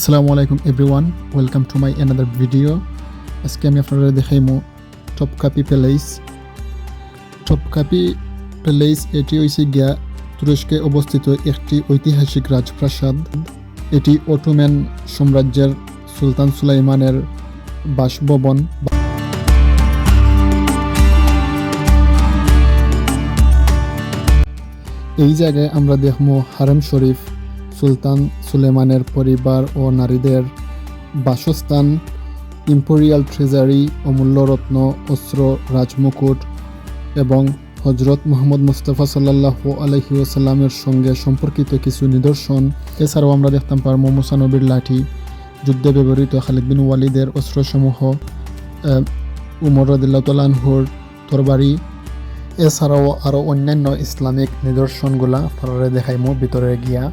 আসসালামু আলাইকুম everyone, welcome to my another video. আজকে আমি আপনারা দেখাইমু টপকাপি প্যালেস। এটি হইছে গিয়া তুরস্কে অবস্থিত একটি ঐতিহাসিক রাজপ্রাসাদ। এটি অটোমান সাম্রাজ্যের সুলতান সুলাইমানের বাসভবন। এই জায়গায় আমরা দেখবো হারেম শরীফ, সুলতান সুলেমানের পরিবার ও নারীদের বাসস্থান, ইম্পেরিয়াল ট্রেজারি, অমূল্য রত্ন, অস্ত্র, রাজমুকুট এবং হজরত মুহাম্মদ মুস্তাফা সাল্লাল্লাহু আলাইহি ওয়াসাল্লামের সঙ্গে সম্পর্কিত কিছু নিদর্শন। এছাড়াও আমরা দেখতাম পারবো মুসা নবীর লাঠি, যুদ্ধে ব্যবহৃত খালিদ বিন ওয়ালিদের অস্ত্রসমূহ, উমর রাদিয়াল্লাহু তাআলা আনহুর তরবারি, এছাড়াও আরও অন্যান্য ইসলামিক নিদর্শনগুলা আপনারা দেখাইমু ভিতরে গিয়া।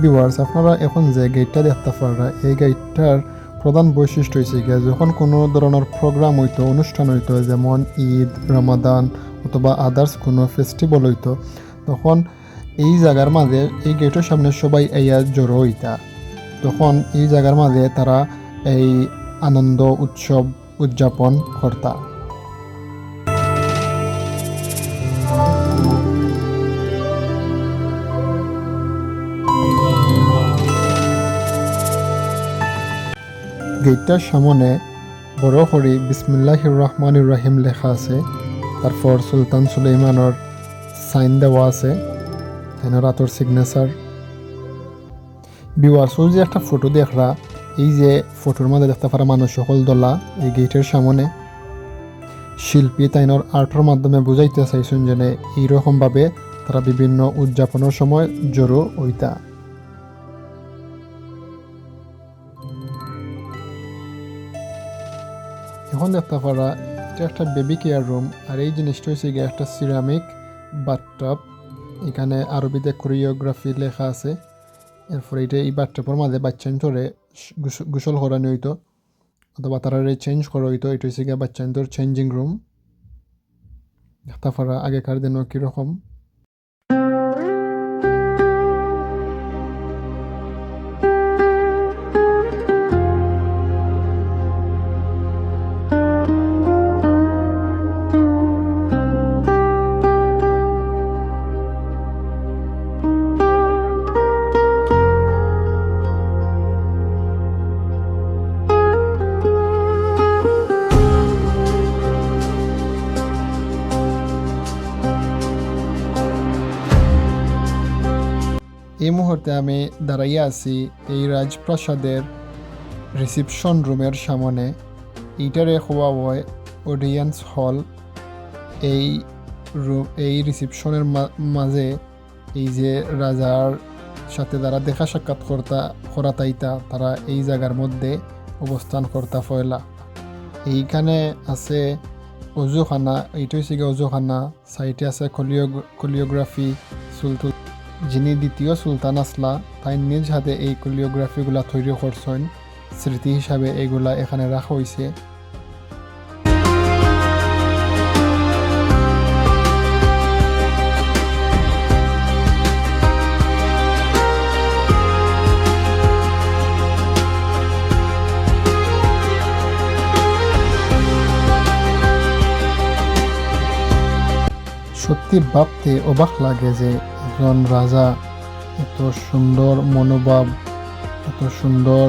ভিউয়ার্স, আপনারা এখন যে গেটটা দেখতে পারা, এই গেটটার প্রধান বৈশিষ্ট্য হয়েছে গিয়ে যখন কোনো ধরনের প্রোগ্রাম হইতো, অনুষ্ঠান হইতো, যেমন ঈদ, রমাদান অথবা আদার্স কোনো ফেস্টিভ্যাল হইতো, তখন এই জায়গার মাঝে এই গেটের সামনে সবাই এইয়া জড়ো হইতা। তখন এই জায়গার মাঝে তারা এই আনন্দ উৎসব উদযাপন করতা। গেটটার সামনে বড় করে বিসমিল্লাহির রহমানির রহিম লেখা আছে। তারপর সুলতান সুলাইমানের সাইন দেওয়া আছে, তাইনার রাতর সিগনেচার। ভিউয়ার্স, ওই যে একটা ফটো দেখরা, এই যে ফটোর মধ্যে দেখতে পারা মানুষ সকল দলা এই গেটের সামনে শিল্পী তাইনর আর্টের মাধ্যমে বুঝাইতে চাইছেন যে এইরকমভাবে তারা বিভিন্ন উদযাপনের সময় জড়ো হইতা। এখন দেখতে পারা এটা একটা বেবি কেয়ার রুম, আর এই জিনিসটা হচ্ছে গিয়ে একটা সিরামিক বাথটব। এখানে আরবিতে কোরিওগ্রাফি লেখা আছে। এরপরে এটা এই বাথটবের মাঝে বাচ্চান্তরে গোসল করানো হইতো অথবা তারা চেঞ্জ করা হইতো। এটা হচ্ছে গিয়ে বাচ্চান্তর চেঞ্জিং রুম। দেখতে পারা আগেকার দিনও কীরকম। এই মুহূর্তে আমি দাঁড়াইয়া আছি এই রাজপ্রাসাদের রিসেপশন রুমের সামনে। এইটারে হওয়া হয় অডিয়েন্স হল। এই রিসেপশনের মাঝে এই যে রাজার সাথে যারা দেখা সাক্ষাৎ করা তাইতা, তারা এই জায়গার মধ্যে অবস্থান করতা পয়লা। এইখানে আছে অজুখানা, এইটা হচ্ছে অজুখানা। সাইডে আছে কোরিওগ্রাফি। সুলতান যিনি দ্বিতীয় সুলতান আসলা, তাই নিজ হাতে এই কোরিওগ্রাফিগুলা তৈরি করছেন। স্মৃতি হিসাবে এইগুলা এখানে রাখা হয়েছে। সত্যি ভাবতে অবাক লাগে যে একজন রাজা এত সুন্দর মনোভাব, এত সুন্দর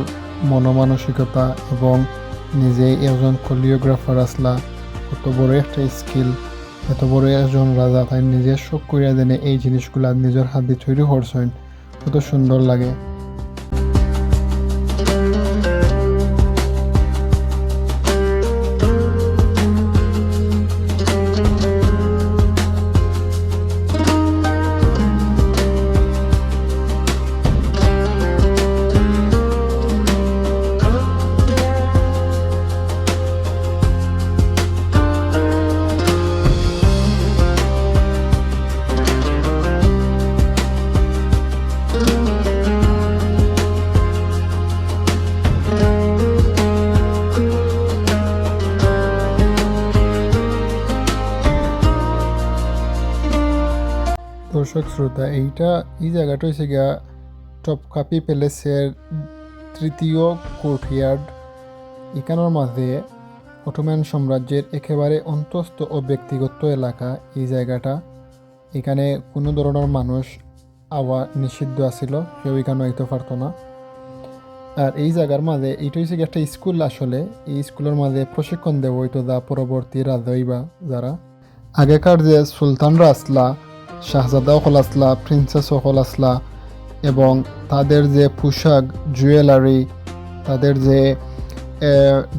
মনমানসিকতা এবং নিজেই একজন কোরিওগ্রাফার আসলা, কত বড় একটা স্কিল এত বড় একজন রাজা তাই নিজের শখ করিয়া দেনে এই জিনিসগুলা নিজের হাত দিয়ে তৈরি করছেন, কত সুন্দর লাগে। দর্শক শ্রোতা, এই জায়গাটা হচ্ছে গিয়া টপকাপি প্যালেসের তৃতীয় কোর্টইয়ার্ড। এখানের মাঝে অটোম্যান সাম্রাজ্যের একেবারে অন্তস্থ ও ব্যক্তিগত এলাকা এই জায়গাটা। এখানে কোনো ধরনের মানুষ আওয়া নিষিদ্ধ আছিল, কেউ এখানে আইতে পারতো না। আর এই জায়গার মাঝে এইটা হচ্ছে একটা স্কুল, আসলে এই স্কুলের মাঝে প্রশিক্ষণ দেওয়া হইতো যা পরবর্তী রাজা হইবা যারা। আগেকার যে সুলতানরা আসলা, শাহজাদা সকল আসলা, প্রিন্সেস সকল আসলা, এবং তাদের যে পোশাক, জুয়েলারি, তাদের যে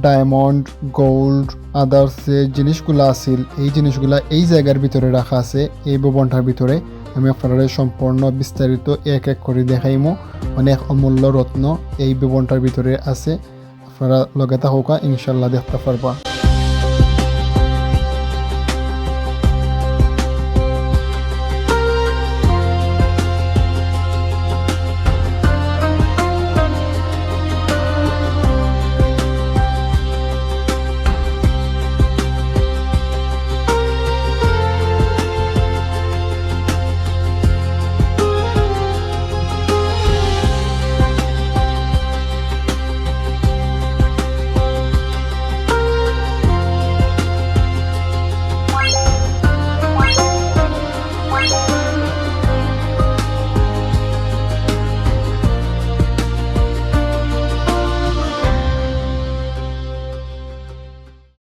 ডায়মন্ড, গোল্ড, আদার্স যে জিনিসগুলো আছিল, এই জিনিসগুলা এই জায়গার ভিতরে রাখা আছে, এই ভবনটার ভিতরে। আমি আপনারা সম্পূর্ণ বিস্তারিত এক এক করে দেখাইমো। অনেক অমূল্য রত্ন এই ভবনটার ভিতরে আছে, আপনারা লগে থাকুকা, ইনশাল্লাহ দেখতে পারবা।